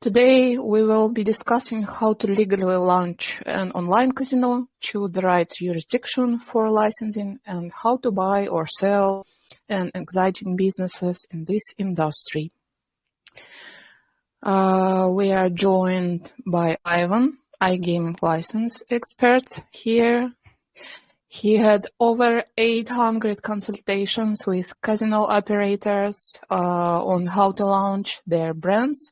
Today, we will be discussing how to legally launch an online casino, choose the right jurisdiction for licensing, and how to buy or sell and exciting businesses in this industry. We are joined by Ivan, iGaming license expert here. He had over 800 consultations with casino operators on how to launch their brands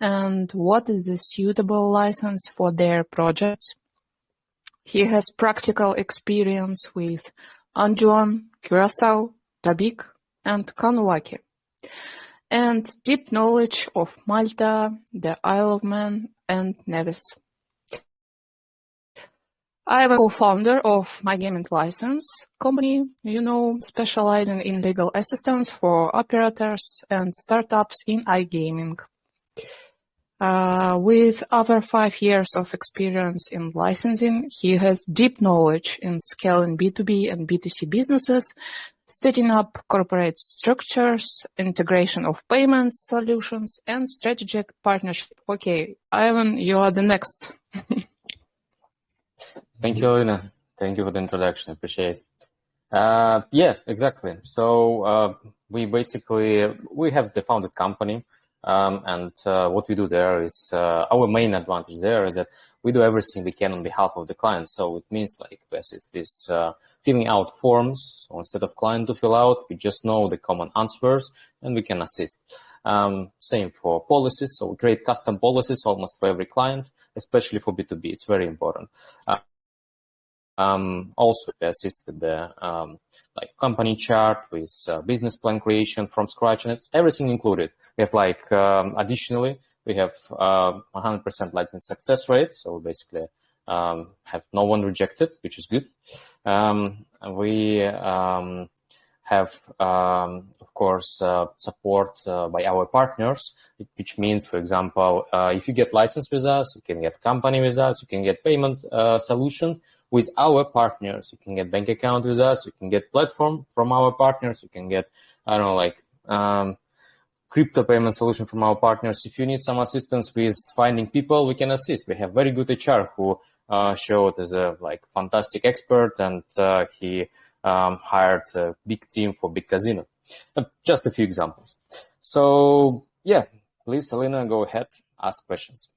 and what is the suitable license for their projects. He has practical experience with Anjouan, Curacao, Tobique, and Vanuatu, and deep knowledge of Malta, the Isle of Man, and Nevis. I am a co-founder of my gaming license company, specializing in legal assistance for operators and startups in iGaming. With over 5 years of experience in licensing, he has deep knowledge in scaling B2B and B2C businesses, setting up corporate structures, integration of payments solutions, and strategic partnership. Okay, Ivan, you are the next. Thank you, Alina. Thank you for the introduction. Appreciate it. Yeah, exactly. So we have the founded company, and what we do there is our main advantage there is that we do everything we can on behalf of the client. So it means like we assist this filling out forms. So instead of client to fill out, we just know the common answers and we can assist. Same for policies. So we create custom policies almost for every client, especially for B2B. It's very important. Also we assist with the like company chart with business plan creation from scratch, and it's everything included. We have additionally we have 100% license success rate, so we basically have no one rejected, which is good. We have of course support by our partners, which means, for example, if you get license with us, you can get company with us, you can get payment solution with our partners, you can get bank account with us, you can get platform from our partners, you can get, crypto payment solution from our partners. If you need some assistance with finding people, we can assist. We have very good HR who showed as a fantastic expert, and he hired a big team for big casino. Just a few examples. So yeah, please, Alina, go ahead, ask questions.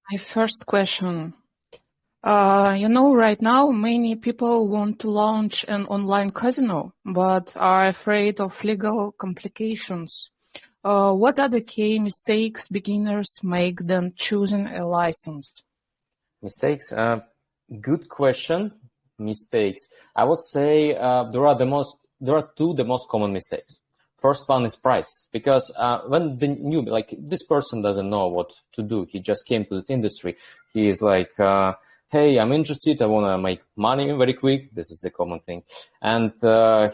My first question. Right now, many people want to launch an online casino, but are afraid of legal complications. What are the key mistakes beginners make when choosing a license? Mistakes? Good question. Mistakes. I would say there are two the most common mistakes. First one is price, because when the new, this person doesn't know what to do. He just came to this industry. He is like, hey, I'm interested. I want to make money very quick. This is the common thing. And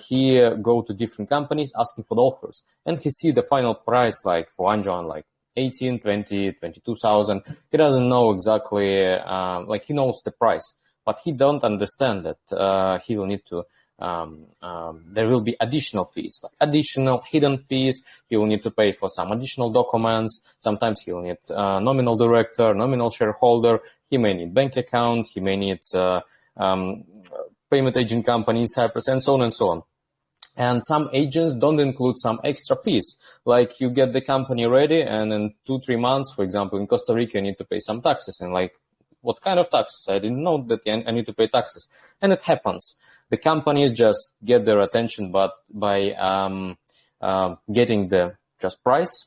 he go to different companies asking for the offers. And he see the final price, for Anjouan, 18, 20, 22,000. He doesn't know exactly, he knows the price, but he don't understand that he will need to there will be additional fees, additional hidden fees. He will need to pay for some additional documents. Sometimes he will need nominal director, nominal shareholder. He may need bank account. He may need payment agent company in Cyprus, and so on and so on. And some agents don't include some extra fees, like you get the company ready, and in 2-3 months, for example, in Costa Rica, you need to pay some taxes. And what kind of taxes? I didn't know that I need to pay taxes. And it happens. The companies just get their attention, but by getting the just price,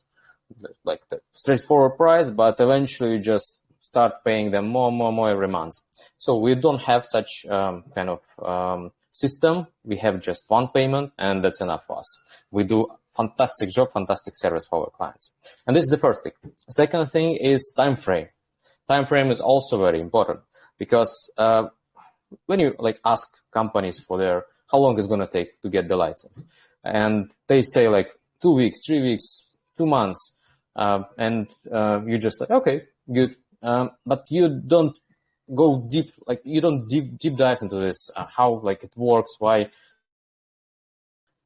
the straightforward price, but eventually you just start paying them more every month. So we don't have such kind of system. We have just one payment, and that's enough for us. We do fantastic job, fantastic service for our clients. And this is the first thing. Second thing is time frame. Time frame is also very important, because when you ask companies for how long it's going to take to get the license, and they say 2 weeks, 3 weeks, 2 months, and you just okay, good, but you don't go deep, you don't deep dive into this, how it works, why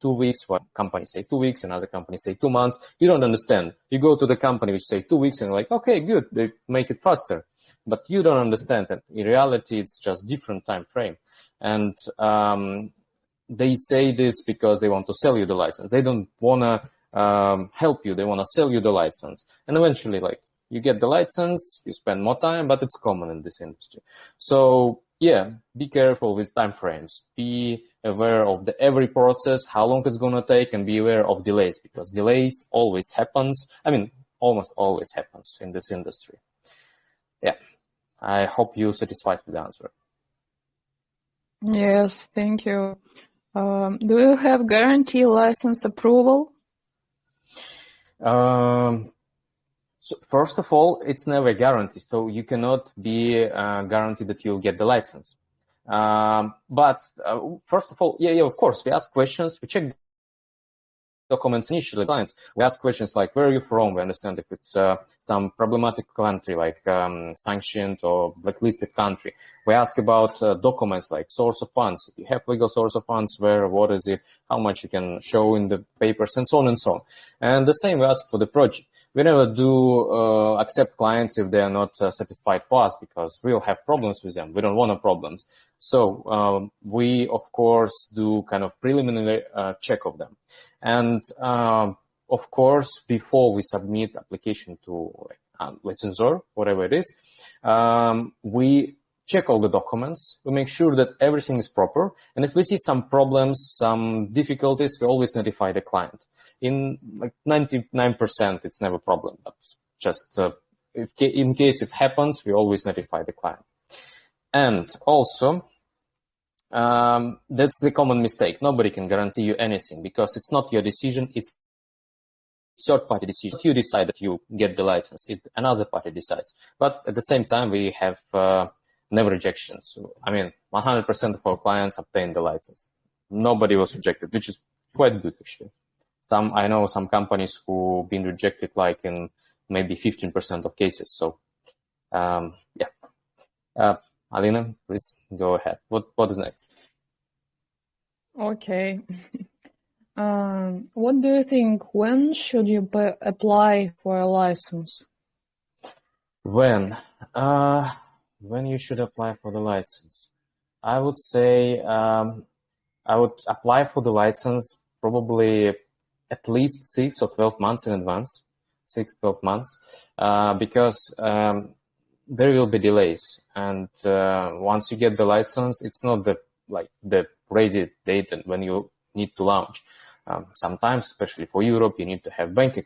2 weeks. One company say 2 weeks, another company say 2 months. You don't understand. You go to the company which say 2 weeks and you're like, okay, good, they make it faster. But you don't understand that in reality, it's just different time frame. And they say this because they want to sell you the license. They don't want to help you. They want to sell you the license. And eventually, like, you get the license, you spend more time, but it's common in this industry. So yeah, be careful with time frames. Be aware of every process, how long it's going to take, and be aware of delays, because delays always happens. I mean, almost always happens in this industry. Yeah, I hope you're satisfied with the answer. Yes, thank you. Do you have guarantee license approval? So first of all, it's never guaranteed. So you cannot be guaranteed that you'll get the license. But first of all, yeah, of course, we ask questions. We check documents initially. Clients, we ask questions like, where are you from? We understand if it's some problematic country, like sanctioned or blacklisted country. We ask about documents like source of funds. If you have legal source of funds, where, what is it, how much you can show in the papers, and so on and so on. And the same we ask for the project. We never do accept clients if they are not satisfied for us, because we'll have problems with them. We don't want problems. So we, of course, do kind of preliminary check of them. And of course, before we submit application to licensor, whatever it is, we check all the documents. We make sure that everything is proper. And if we see some problems, some difficulties, we always notify the client. In like 99%, it's never a problem. But just in case it happens, we always notify the client. And also, that's the common mistake. Nobody can guarantee you anything, because it's not your decision. It's third-party decision. You decide that you get the license. Another party decides. But at the same time, we have never rejections. I mean, 100% of our clients obtain the license. Nobody was rejected, which is quite good, actually. I know some companies who've been rejected like in maybe 15% of cases. So, yeah. Alina, please go ahead. What is next? Okay. What do you think? When should you apply for a license? When you should apply for the license? I would say I would apply for the license probably at least 6 or 12 months in advance. 6-12 months, because there will be delays. And once you get the license, it's not the ready date when you need to launch. Sometimes, especially for Europe, you need to have bank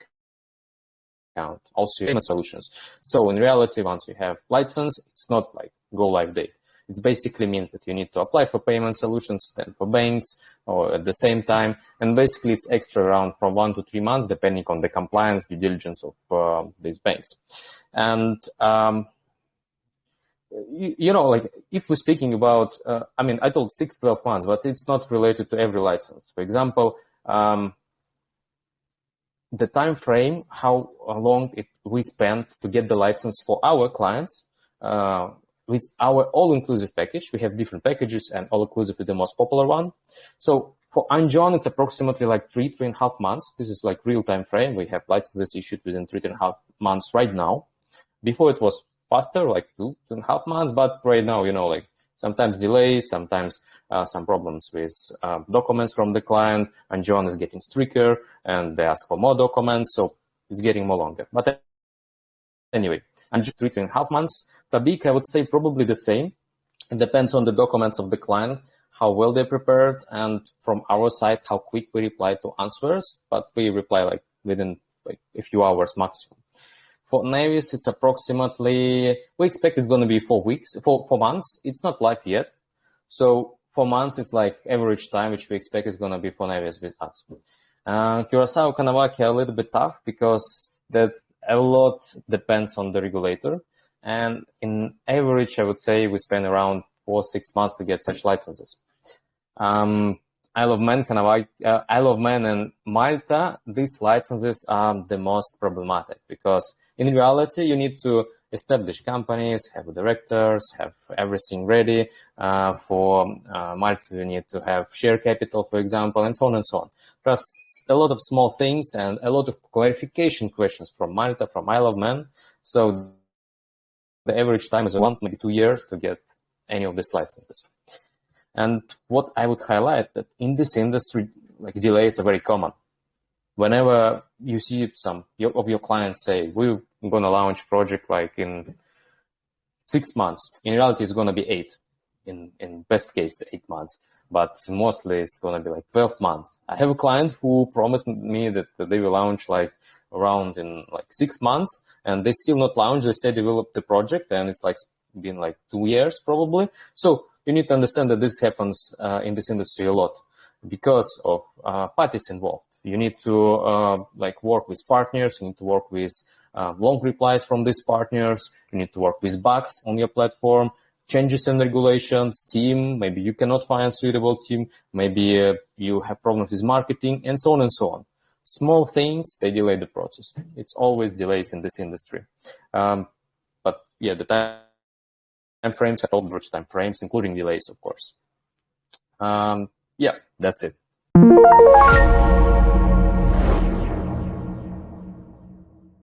account, also payment solutions. So in reality, once you have license, it's not like go live date. It basically means that you need to apply for payment solutions, then for banks, or at the same time. And basically, it's extra around from 1 to 3 months, depending on the compliance, due diligence of these banks. And you know, like if we're speaking about, I mean, I told 6-12 months, but it's not related to every license. For example, the time frame, how long we spent to get the license for our clients, with our all-inclusive package. We have different packages, and all-inclusive is the most popular one. So for Anjouan, it's approximately like 3.5 months. This is like real time frame. We have licenses issued within 3.5 months right now. Before it was faster, like 2.5 months, but right now, you know, like sometimes delays, sometimes some problems with documents from the client. Anjouan is getting stricter, and they ask for more documents, so it's getting more longer. But anyway, Anjouan 3.5 months. Tobique, I would say probably the same. It depends on the documents of the client, how well they're prepared, and from our side, how quick we reply to answers. But we reply like within like a few hours maximum. For Nevis, it's approximately, we expect it's going to be 4 months. It's not live yet. So 4 months is like average time, which we expect is going to be for Nevis with us. Curacao, Kanawaki are a little bit tough, because that a lot depends on the regulator. And in average, I would say we spend around 4-6 months to get such licenses. Isle of Man, Isle of Man and Malta, these licenses are the most problematic, because in reality, you need to established companies, have directors, have everything ready. For Malta, you need to have share capital, for example, and so on and so on. Plus a lot of small things and a lot of clarification questions from Malta, from Isle of Man. So the average time is 1, maybe 2 years to get any of these licenses. And what I would highlight that in this industry, like delays are very common. Whenever you see some of your clients say, we're going to launch project like in 6 months, in reality, it's going to be 8, in best case, 8 months, but mostly it's going to be like 12 months. I have a client who promised me that they will launch like around in like 6 months, and they still not launched. They still develop the project, and it's like been like 2 years probably. So you need to understand that this happens in this industry a lot because of parties involved. You need to like work with partners. You need to work with long replies from these partners. You need to work with bugs on your platform, changes in regulations, team. Maybe you cannot find a suitable team. Maybe you have problems with marketing, and so on and so on. Small things, they delay the process. It's always delays in this industry. But yeah, the time frames, I told which time frames, including delays, of course. Yeah, that's it.